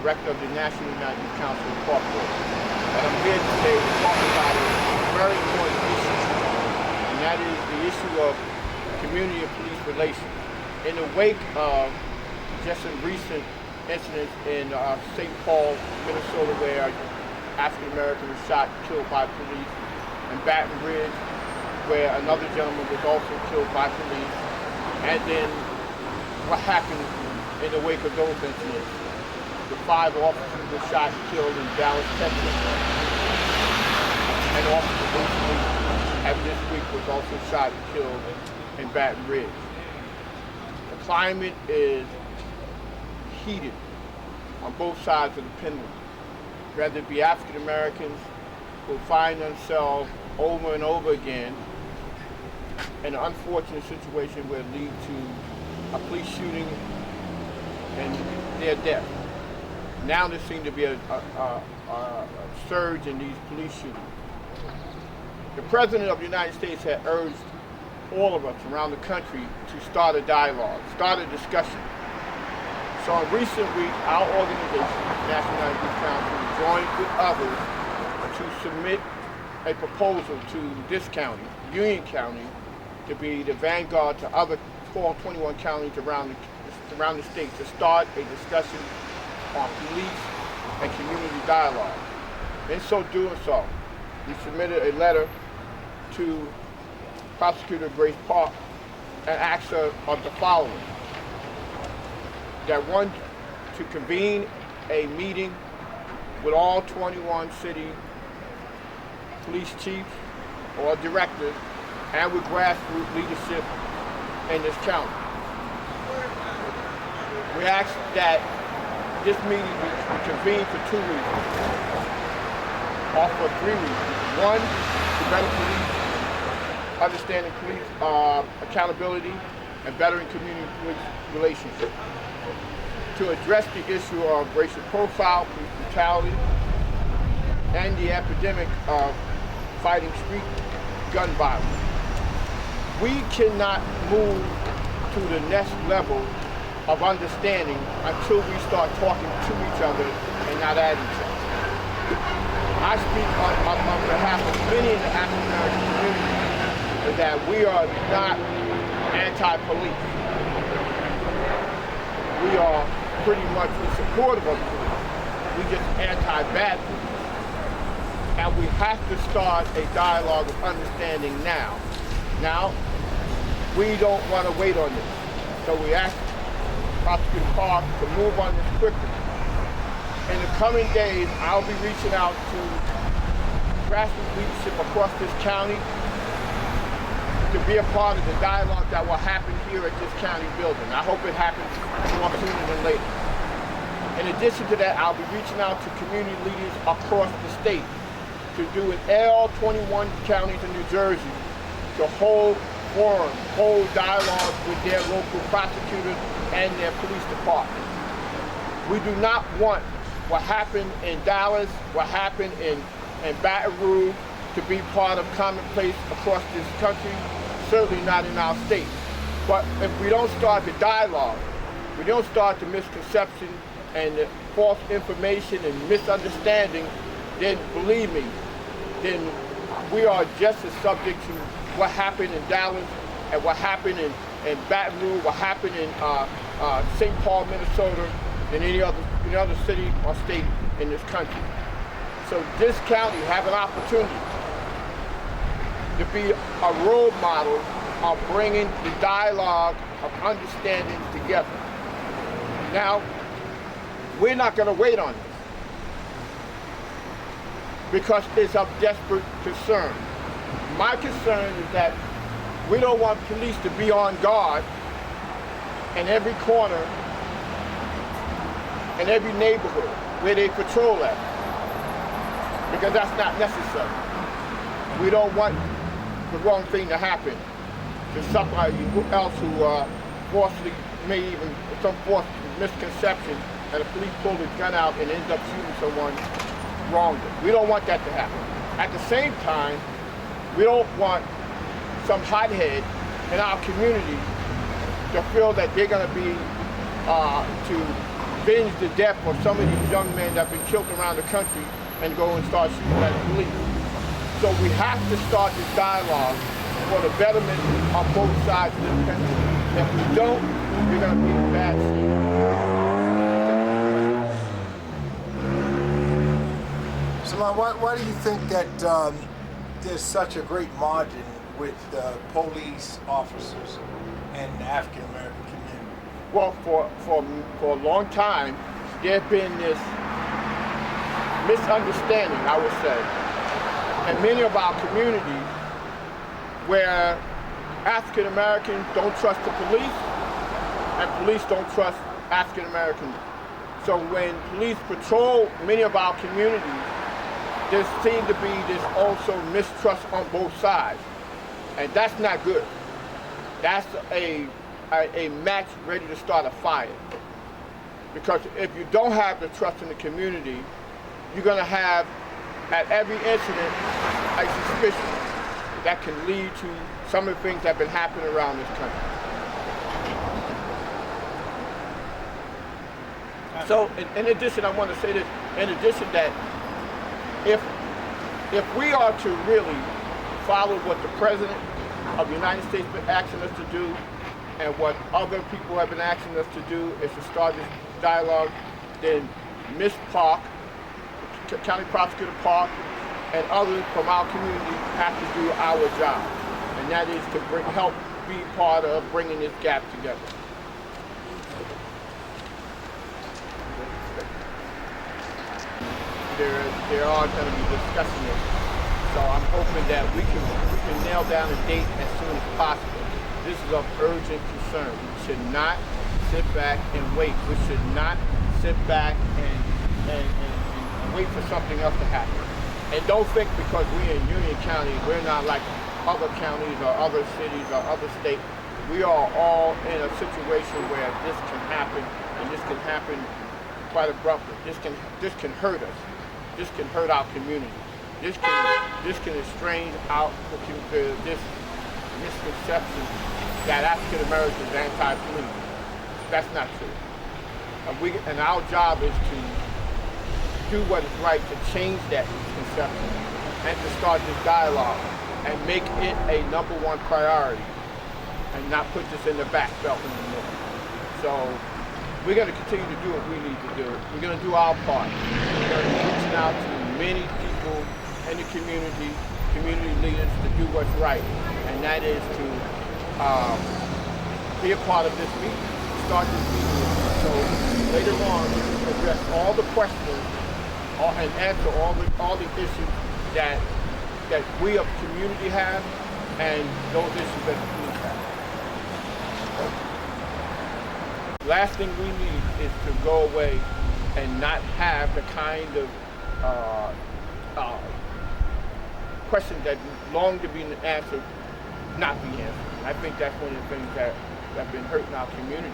Director of the National United Youth Council Incorporated. And I'm here today to talk about a very important issue, and that is the issue of community and police relations. In the wake of just some recent incidents in St. Paul, Minnesota, where African American was shot and killed by police, and Baton Ridge, where another gentleman was also killed by police, and then what happened in the wake of those incidents. The 5 officers were shot and killed in Dallas, Texas, and Officer recently, this week, was also shot and killed in Baton Ridge. The climate is heated on both sides of the pendulum. Whether it be African Americans who find themselves over and over again in an unfortunate situation where it leads to a police shooting and their death. Now there seems to be a surge in these police shootings. The President of the United States had urged all of us around the country to start a dialogue, start a discussion. So in recent weeks, our organization, National United Youth Council, joined with others to submit a proposal to this county, Union County, to be the vanguard to other 421 counties around the state to start a discussion on police and community dialogue. In so doing so, we submitted a letter to Prosecutor Grace Park and asked her of the following: that one, to convene a meeting with all 21 city police chiefs or directors and with grassroots leadership in this county. We ask that this meeting be convened for 2 reasons, or for 3 reasons. One, to better police, understanding police accountability, and bettering community police relationships. To address the issue of racial profile, police brutality, and the epidemic of fighting street gun violence. We cannot move to the next level of understanding until we start talking to each other and not at each other. I speak on behalf of many in the African American community that we are not anti-police. We are pretty much in support of police. We just anti-bad police. And we have to start a dialogue of understanding now. Now, we don't want to wait on this. So we ask Prosecutor Park to move on this quickly. In the coming days, I'll be reaching out to grassroots leadership across this county to be a part of the dialogue that will happen here at this county building. I hope it happens more sooner than later. In addition to that, I'll be reaching out to community leaders across the state to do in all 21 counties in New Jersey to hold forums, hold dialogue with their local prosecutors and their police department. We do not want what happened in Dallas, what happened in Baton Rouge to be part of commonplace across this country, certainly not in our state. But if we don't start the dialogue, we don't start the misconception and the false information and misunderstanding, then believe me, then we are just as subject to what happened in Dallas and what happened in Baton Rouge, what happened in St. Paul, Minnesota, and any other city or state in this country. So this county have an opportunity to be a role model of bringing the dialogue of understanding together. Now, we're not going to wait on this because it's of desperate concern. My concern is that we don't want police to be on guard in every corner, in every neighborhood where they patrol at, because that's not necessary. We don't want the wrong thing to happen to somebody else who falsely, may even some false misconception, and the police pull the gun out and end up shooting someone wrongly. We don't want that to happen. At the same time, we don't want some hothead in our community to feel that they're going to be to avenge the death of some of these young men that have been killed around the country and go and start shooting at the police. So we have to start this dialogue for the betterment of both sides of this country. If we don't, we're going to be in bad shape. Salaam, why do you think that there's such a great margin with police officers and the African American community? Well, for a long time, there's been this misunderstanding, I would say, in many of our communities where African Americans don't trust the police and police don't trust African Americans. So when police patrol many of our communities, there seems to be this also mistrust on both sides. And that's not good. That's a match ready to start a fire. Because if you don't have the trust in the community, you're going to have, at every incident, a suspicion that can lead to some of the things that have been happening around this country. So, in addition, I want to say this, in addition that if we are to really follow what the President of the United States has been asking us to do, and what other people have been asking us to do, is to start this dialogue, then Ms. Park, County Prosecutor Park, and others from our community have to do our job, and that is to help be part of bringing this gap together. There are going to be discussions, so I'm hoping that we can nail down a date as soon as possible. This is of urgent concern. We should not sit back and wait. We should not sit back and wait for something else to happen. And don't think because we're in Union County, we're not like other counties or other cities or other states. We are all in a situation where this can happen, and this can happen quite abruptly. This can hurt us. This can hurt our community. This can estrange out this misconception that African Americans are anti-police. That's not true. And our job is to do what is right to change that misconception and to start this dialogue and make it a #1 priority and not put this in the back belt anymore. So we're going to continue to do what we need to do. We're going to do our part. We're going to be reaching out to many people in the community leaders to do what's right, and that is to be a part of this meeting, start this meeting. So later on, we can address all the questions and answer all the issues that we of the community have, and those issues that the police have. Last thing we need is to go away and not have the kind of questions that long to be answered, not be answered. I think that's one of the things that have been hurting our communities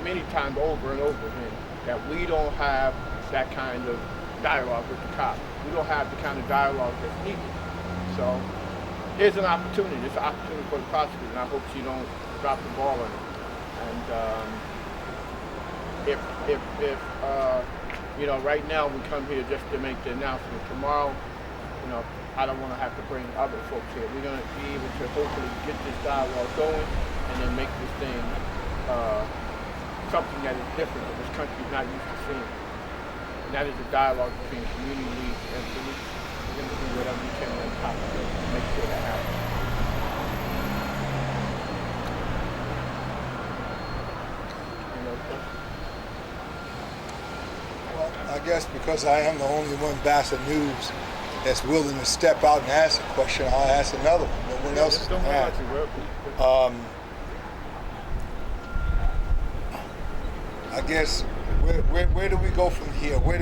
many times over and over again, that we don't have that kind of dialogue with the cops. We don't have the kind of dialogue that's needed. So here's an opportunity. It's an opportunity for the prosecutor, and I hope she don't drop the ball on it. And if right now we come here just to make the announcement. Tomorrow, I don't want to have to bring other folks here. We're going to be able to hopefully get this dialogue going and then make this thing something that is different that this country is not used to seeing. And that is a dialogue between community leaders and police. We're going to do whatever we can on top of it to make sure that happens. Well, I guess because I am the only one BASA News that's willing to step out and ask a question, I'll ask another one. No one else is going to ask. I guess where do we go from here? Where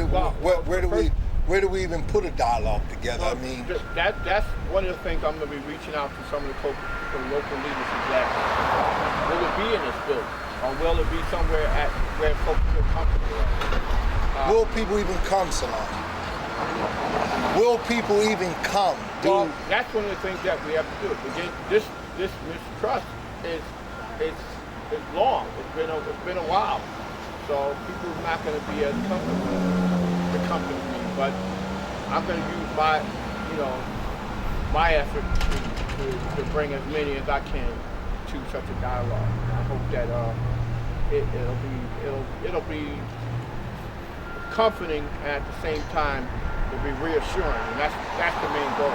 do we even put a dialogue together? I mean, that's one of the things I'm going to be reaching out to some of the local leaders exactly. Will it be in this building, or will it be somewhere where folks feel comfortable at? Will people even come, Salaam? Will people even come? Well, that's one of the things that we have to do. Again, this mistrust is long. It's been a while. so people are not going to be as comfortable to come to me. But I'm going to use my effort to bring as many as I can to such a dialogue. And I hope that it'll be comforting and at the same time it'll be reassuring, and that's the main goal.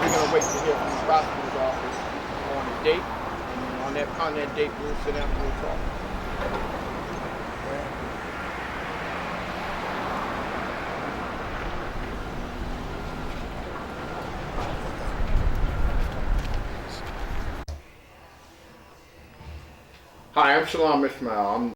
We're going to wait to hear from the prosecutor's office on a date, and on that date we'll sit down and we'll talk. Hi, I'm Salaam Ismial.